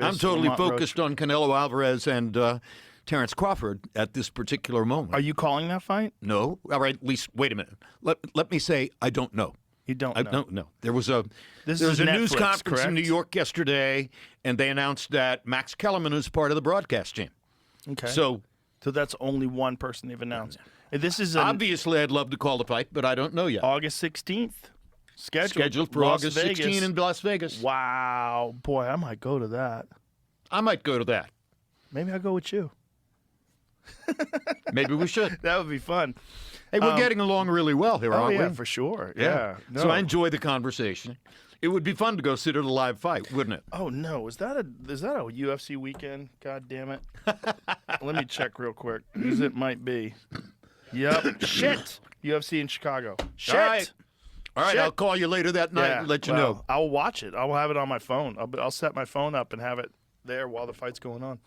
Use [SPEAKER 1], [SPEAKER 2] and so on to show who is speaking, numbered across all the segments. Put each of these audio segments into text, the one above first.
[SPEAKER 1] I'm totally focused on Canelo Alvarez and Terence Crawford at this particular moment.
[SPEAKER 2] Are you calling that fight?
[SPEAKER 1] No. All right, at least, wait a minute. Let me say I don't know.
[SPEAKER 2] You don't know?
[SPEAKER 1] I don't know. There was a news
[SPEAKER 2] Netflix,
[SPEAKER 1] conference
[SPEAKER 2] correct?
[SPEAKER 1] in New York yesterday, and they announced that Max Kellerman is part of the broadcast team.
[SPEAKER 2] Okay.
[SPEAKER 1] So
[SPEAKER 2] that's only one person they've announced. This is
[SPEAKER 1] obviously I'd love to call the fight, but I don't know yet.
[SPEAKER 2] August 16th.
[SPEAKER 1] Scheduled for
[SPEAKER 2] Las
[SPEAKER 1] August
[SPEAKER 2] Vegas.
[SPEAKER 1] 16 in Las Vegas.
[SPEAKER 2] Wow. Boy, I might go to that.
[SPEAKER 1] I might go to that.
[SPEAKER 2] Maybe I'll go with you.
[SPEAKER 1] Maybe we should.
[SPEAKER 2] That would be fun.
[SPEAKER 1] Hey, we're getting along really well here, aren't we?
[SPEAKER 2] Yeah, for sure. Yeah. No.
[SPEAKER 1] So I enjoy the conversation. It would be fun to go sit at a live fight, wouldn't it?
[SPEAKER 2] Oh no, is that a UFC weekend? God damn it! Let me check real quick, because it might be. Yep. Shit. UFC in Chicago. Shit.
[SPEAKER 1] All right.
[SPEAKER 2] Shit.
[SPEAKER 1] I'll call you later that night and let you know.
[SPEAKER 2] I'll watch it. I'll have it on my phone. I'll set my phone up and have it there while the fight's going on.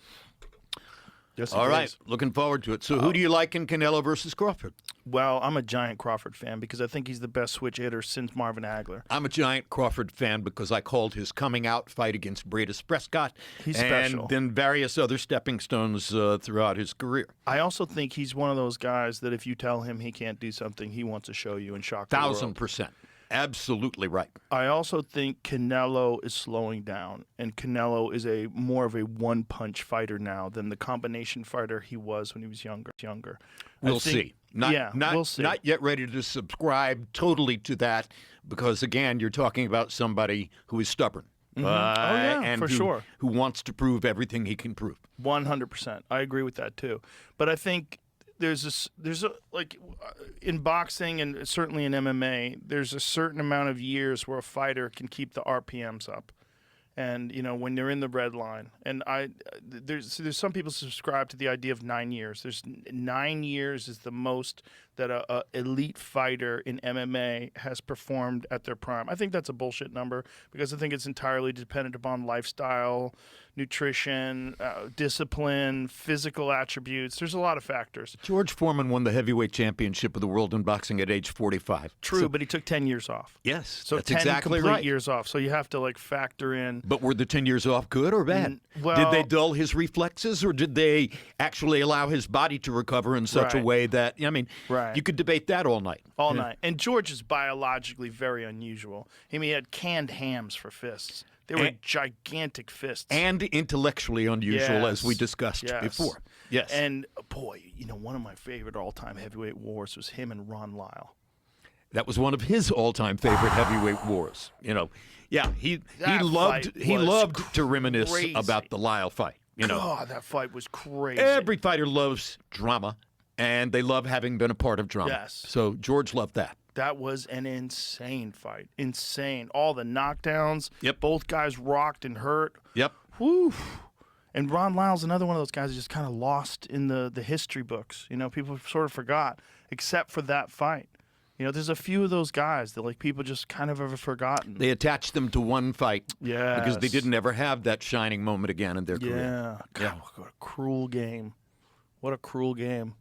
[SPEAKER 2] Yes,
[SPEAKER 1] all right. Looking forward to it. So who do you like in Canelo versus Crawford?
[SPEAKER 2] Well, I'm a giant Crawford fan because I think he's the best switch hitter since Marvin Hagler.
[SPEAKER 1] I'm a giant Crawford fan because I called his coming out fight against Bradus Prescott.
[SPEAKER 2] He's
[SPEAKER 1] and
[SPEAKER 2] special.
[SPEAKER 1] And then various other stepping stones throughout his career.
[SPEAKER 2] I also think he's one of those guys that if you tell him he can't do something, he wants to show you and shock the world.
[SPEAKER 1] 1,000%. Absolutely right.
[SPEAKER 2] I also think Canelo is slowing down, and Canelo is more of a one-punch fighter now than the combination fighter he was when he was younger.
[SPEAKER 1] We'll see.
[SPEAKER 2] We'll see.
[SPEAKER 1] Not yet ready to subscribe totally to that because, again, you're talking about somebody who is stubborn.
[SPEAKER 2] Mm-hmm.
[SPEAKER 1] And
[SPEAKER 2] sure.
[SPEAKER 1] Who wants to prove everything he can prove.
[SPEAKER 2] 100%. I agree with that, too. But I think like in boxing and certainly in MMA, there's a certain amount of years where a fighter can keep the RPMs up. And, when they're in the red line. And there's some people subscribe to the idea of 9 years. There's 9 years is the most that a elite fighter in MMA has performed at their prime. I think that's a bullshit number because I think it's entirely dependent upon lifestyle, nutrition, discipline, physical attributes. There's a lot of factors.
[SPEAKER 1] George Foreman won the heavyweight championship of the world in boxing at age 45.
[SPEAKER 2] True, but he took 10 years off.
[SPEAKER 1] Yes,
[SPEAKER 2] so
[SPEAKER 1] that's
[SPEAKER 2] 10
[SPEAKER 1] exactly
[SPEAKER 2] complete
[SPEAKER 1] right.
[SPEAKER 2] years off. So you have to factor in.
[SPEAKER 1] But were the 10 years off good or bad?
[SPEAKER 2] Well,
[SPEAKER 1] did they dull his reflexes or did they actually allow his body to recover in such a way that, you could debate that all night.
[SPEAKER 2] All night. And George is biologically very unusual. He had canned hams for fists. They were gigantic fists.
[SPEAKER 1] And intellectually unusual, as we discussed before. Yes.
[SPEAKER 2] And, boy, one of my favorite all-time heavyweight wars was him and Ron Lyle.
[SPEAKER 1] That was one of his all-time favorite heavyweight wars. He loved to reminisce about the Lyle fight.
[SPEAKER 2] God, that fight was crazy.
[SPEAKER 1] Every fighter loves drama, and they love having been a part of drama.
[SPEAKER 2] Yes.
[SPEAKER 1] So George loved that.
[SPEAKER 2] That was an insane fight. Insane. All the knockdowns.
[SPEAKER 1] Yep.
[SPEAKER 2] Both guys rocked and hurt.
[SPEAKER 1] Yep.
[SPEAKER 2] Whew. And Ron Lyle's another one of those guys that just kind of lost in the history books. People sort of forgot, except for that fight. There's a few of those guys that people just kind of have forgotten.
[SPEAKER 1] They attached them to one fight because they didn't ever have that shining moment again in their career.
[SPEAKER 2] God, what a cruel game. What a cruel game.